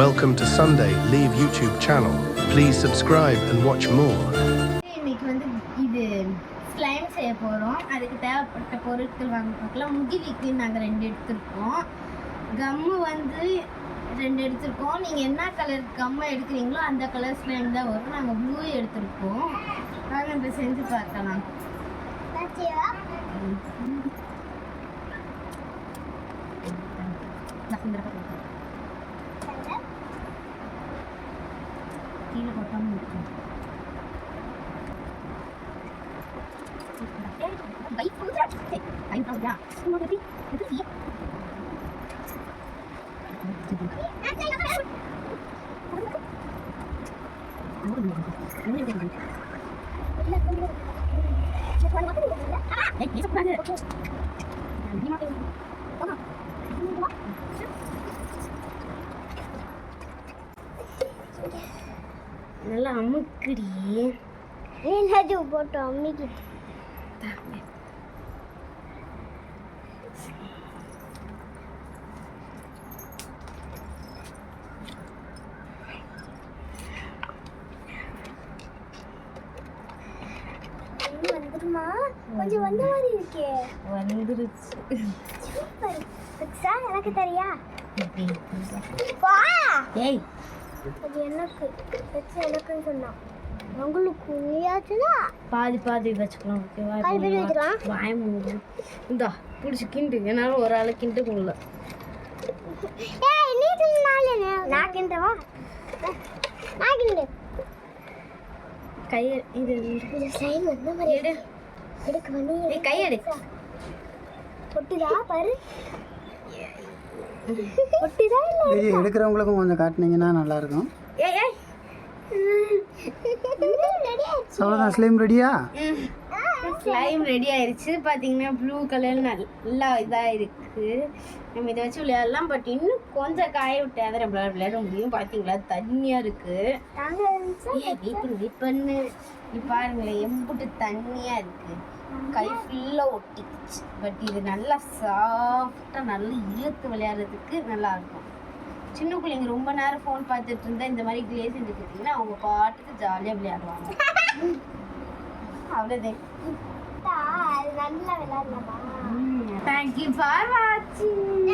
Welcome to Sunday Leave YouTube channel. Please subscribe and watch more. இன்னைக்கு வந்து இது slime செய்ய போறோம். அதுக்கு தேவைப்பட்ட பொருட்கள் வாங்க பார்க்கலாம். முடி லிக்விட் நாங்கள் 2 எடுத்துருக்கோம். கம்மு வந்து 2 எடுத்துருக்கோம். நீங்கள் என்ன கலர் கம்மை எடுக்கிறீங்களோ அந்த கலர் ஸ்லைம் தான் வரும். நாங்கள் ப்ளூ எடுத்துருக்கோம். நாங்கள் இப்போ செஞ்சு பார்க்கலாம். கீழே கொட்டாமல் இருக்கும். நல்லா அமுக்குடி. என்னது போட்டு அம்மிக்கு வந்துருமா? கொஞ்சம் வந்த மாதிரி இருக்கே. வந்துருச்சு. சூப்பர். பிக்ஸா எனக்கு தெரியா? வா. ஏய் அது எனக்கு பிக்ஸா எனக்குன்னு சொன்னா. உங்களுக்கு நீயாச்சுனா பாதி பாதி வச்சுக்கலாம். ஓகேவா? பாதி பாதி வச்சுக்கலாம். வாய் மூடு. இந்தா புடிச்சு கிண்டு. என்னால ஒரு ஆளு கிண்டு முடியல. ஏய் நீ தின்னாலே நான் கிண்டவா? நான் கிண்டு. கைய இது ஸ்லைம் வந்த மாதிரி எடு. எடுக்கு வந்து ஏய் கை எடு. பொட்டுதா பாரு. பொட்டுதா இல்ல? வீடியோ எடுக்கிறவங்களுக்கும் கொஞ்சம் காட்டினீங்கன்னா நல்லாயிருக்கும். ஏய் ஏய் அவ்வளோதான். ஸ்லைம் ரெடியா? ஸ்லைம் ரெடி ஆயிருச்சு. பார்த்தீங்கன்னா ப்ளூ கலர் நல்லா இதாக இருக்குது. நம்ம இதை வச்சு விளையாடலாம். பட் இன்னும் கொஞ்சம் காய விட்டாத நம்மளால விளையாட முடியும். பார்த்தீங்களா தண்ணியாக இருக்குது. வெயிட் பண்ணு. இப்போ பாருங்களேன் எம்புட்டு தண்ணியாக இருக்குது. கை ஃபுல்லாக ஒட்டிக்குச்சு. பட் இது நல்லா சாஃப்டாக நல்லா இழுத்து விளையாடுறதுக்கு நல்லா இருக்கும். சின்ன பிள்ளைங்க ரொம்ப நேரம் ஃபோன் பார்த்துட்டு இருந்தா இந்த மாதிரி க்ளே செஞ்சு கொடுத்தீங்கன்னா அவங்க பாட்டுக்கு ஜாலியாக விளையாடுவாங்க. அவ்வளோதான். நல்லா விளையாடலாமா? தேங்க்யூ ஃபார் வாட்சிங்.